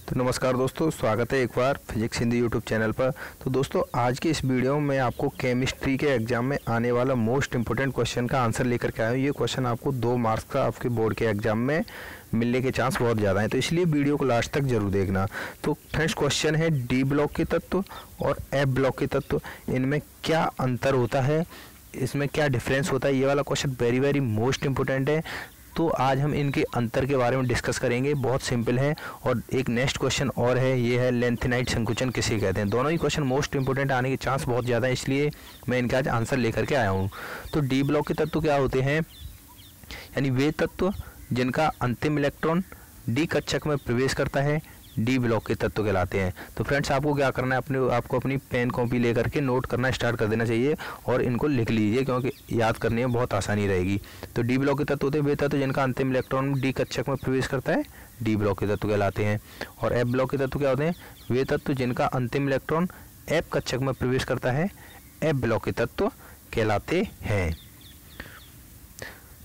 तो नमस्कार दोस्तों, स्वागत है एक बार फिजिक्स हिंदी यूट्यूब चैनल पर। तो दोस्तों आज की इस वीडियो में आपको केमिस्ट्री के एग्जाम में आने वाला मोस्ट इंपोर्टेंट क्वेश्चन का आंसर लेकर के आया हूँ। ये क्वेश्चन आपको 2 मार्क्स का आपके बोर्ड के एग्जाम में मिलने के चांस बहुत ज़्यादा हैं, तो इसलिए वीडियो को लास्ट तक जरूर देखना। तो फ्रेंड्स क्वेश्चन है डी ब्लॉक के तत्व और एफ ब्लॉक के तत्व, इनमें क्या अंतर होता है, इसमें क्या डिफरेंस होता है। ये वाला क्वेश्चन वेरी मोस्ट इंपोर्टेंट है। तो आज हम इनके अंतर के बारे में डिस्कस करेंगे। बहुत सिंपल है। और एक नेक्स्ट क्वेश्चन और है, ये है लेंथेनाइट संकुचन किसे कहते हैं। दोनों ही क्वेश्चन मोस्ट इंपोर्टेंट आने के चांस बहुत ज़्यादा है, इसलिए मैं इनका आज आंसर लेकर के आया हूँ। तो डी ब्लॉक के तत्व क्या होते हैं, यानी वे तत्व जिनका अंतिम इलेक्ट्रॉन डी कक्षक में प्रवेश करता है, डी ब्लॉक के तत्व कहलाते हैं। तो फ्रेंड्स आपको क्या करना है, आपको अपनी पेन कॉपी लेकर के नोट करना स्टार्ट कर देना चाहिए और इनको लिख लीजिए, क्योंकि याद करने में बहुत आसानी रहेगी। तो डी ब्लॉक के तत्व होते हैं वे तत्व जिनका अंतिम इलेक्ट्रॉन डी कक्षक में प्रवेश करता है, डी ब्लॉक के तत्व कहलाते हैं। और एफ ब्लॉक के तत्व क्या होते हैं, वे तत्व जिनका अंतिम इलेक्ट्रॉन एफ कक्षक में प्रवेश करता है, एफ ब्लॉक के तत्व कहलाते हैं।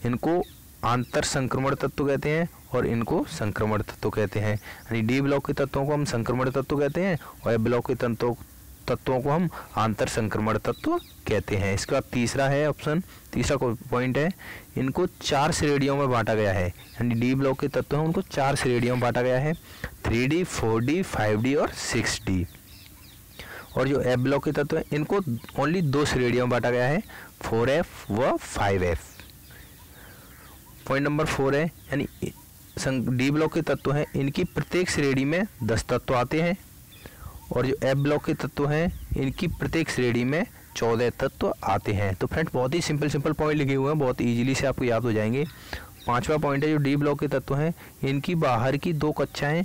इनको आंतर संक्रमण तत्व कहते हैं और इनको संक्रमण तत्व कहते हैं। यानी डी ब्लॉक के तत्वों को हम संक्रमण तत्व कहते हैं और एफ ब्लॉक के तत्वों को हम आंतर संक्रमण तत्व कहते हैं। इसके बाद तीसरा है ऑप्शन, तीसरा पॉइंट है, इनको 4 श्रेणियों में बांटा गया है। यानी डी ब्लॉक के तत्व हैं उनको 4 श्रेणियों में बांटा गया है, 3D, 4D, 5D और 6D। और जो एफ ब्लॉक के तत्व हैं इनको ओनली 2 श्रेणियों में बांटा गया है, 4F व 5F। पॉइंट नंबर 4 है, यानी डी ब्लॉक के तत्व हैं इनकी प्रत्येक श्रेणी में 10 तत्व आते हैं। और जो एफ ब्लॉक के तत्व हैं इनकी प्रत्येक श्रेणी में 14 तत्व आते हैं। तो फ्रेंड्स बहुत ही सिंपल पॉइंट लिखे हुए हैं, बहुत इजीली से आपको याद हो जाएंगे। 5वां पॉइंट है, जो डी ब्लॉक के तत्व हैं इनकी बाहर की 2 कक्षाएं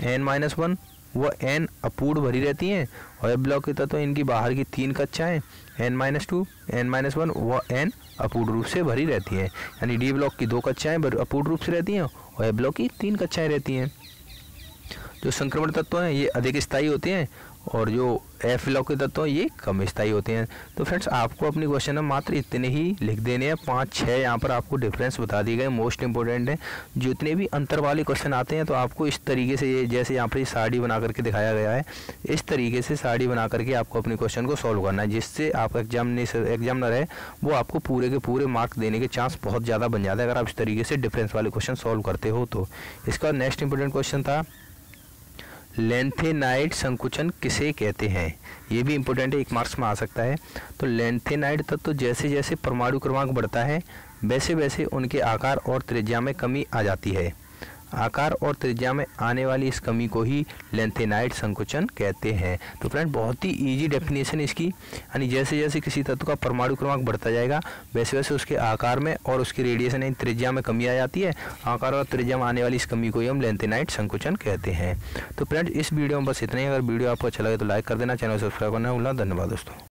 n-1 व n अपूर्ण भरी रहती हैं। और एफ ब्लॉक के तत्व इनकी बाहर की 3 कक्षाएं n-2, n-1 व n अपूर्ण रूप से भरी रहती हैं। यानी डी ब्लॉक की 2 कक्षाएं अपूर्ण रूप से रहती हैं और एफ ब्लॉक की 3 कक्षाएं रहती हैं। जो संक्रमण तत्व हैं ये अधिक स्थायी होते हैं और जो एफ ब्लॉक के तत्व हैं ये कम स्थायी होते हैं। तो फ्रेंड्स आपको अपनी क्वेश्चन में मात्र इतने ही लिख देने हैं, 5-6 यहाँ पर आपको डिफरेंस बता दिए गए, मोस्ट इंपोर्टेंट है। जितने भी अंतर वाले क्वेश्चन आते हैं तो आपको इस तरीके से, ये जैसे यहाँ पर ये साड़ी बना करके दिखाया गया है, इस तरीके से साड़ी बना करके आपको अपने क्वेश्चन को सॉल्व करना है, जिससे आप एग्जामिनर है वो आपको पूरे के पूरे मार्क्स देने के चांस बहुत ज़्यादा बन जाता है, अगर आप इस तरीके से डिफरेंस वाले क्वेश्चन सॉल्व करते हो तो। इसका नेक्स्ट इंपोर्टेंट क्वेश्चन था, लेंथेनाइट संकुचन किसे कहते हैं। ये भी इंपॉर्टेंट है, 1 मार्क्स में आ सकता है। तो लेंथेनाइट तत्व जैसे जैसे परमाणु क्रमांक बढ़ता है वैसे वैसे उनके आकार और त्रिज्या में कमी आ जाती है। आकार और त्रिज्या में आने वाली इस कमी को ही लेंथेनाइट संकुचन कहते हैं। तो फ्रेंड बहुत ही इजी डेफिनेशन इसकी, यानी जैसे जैसे किसी तत्व का परमाणु क्रमांक बढ़ता जाएगा वैसे वैसे उसके आकार में और उसकी रेडिएशन यानी त्रिज्या में कमी आ जाती है। आकार और त्रिज्या में आने वाली इस कमी को ही हम लेंथेनाइट संकुचन कहते हैं। तो फ्रेंड इस वीडियो में बस इतना ही। अगर वीडियो आपको अच्छा लगे तो लाइक कर देना, चैनल सब्सक्राइब करना भूलना। धन्यवाद दोस्तों।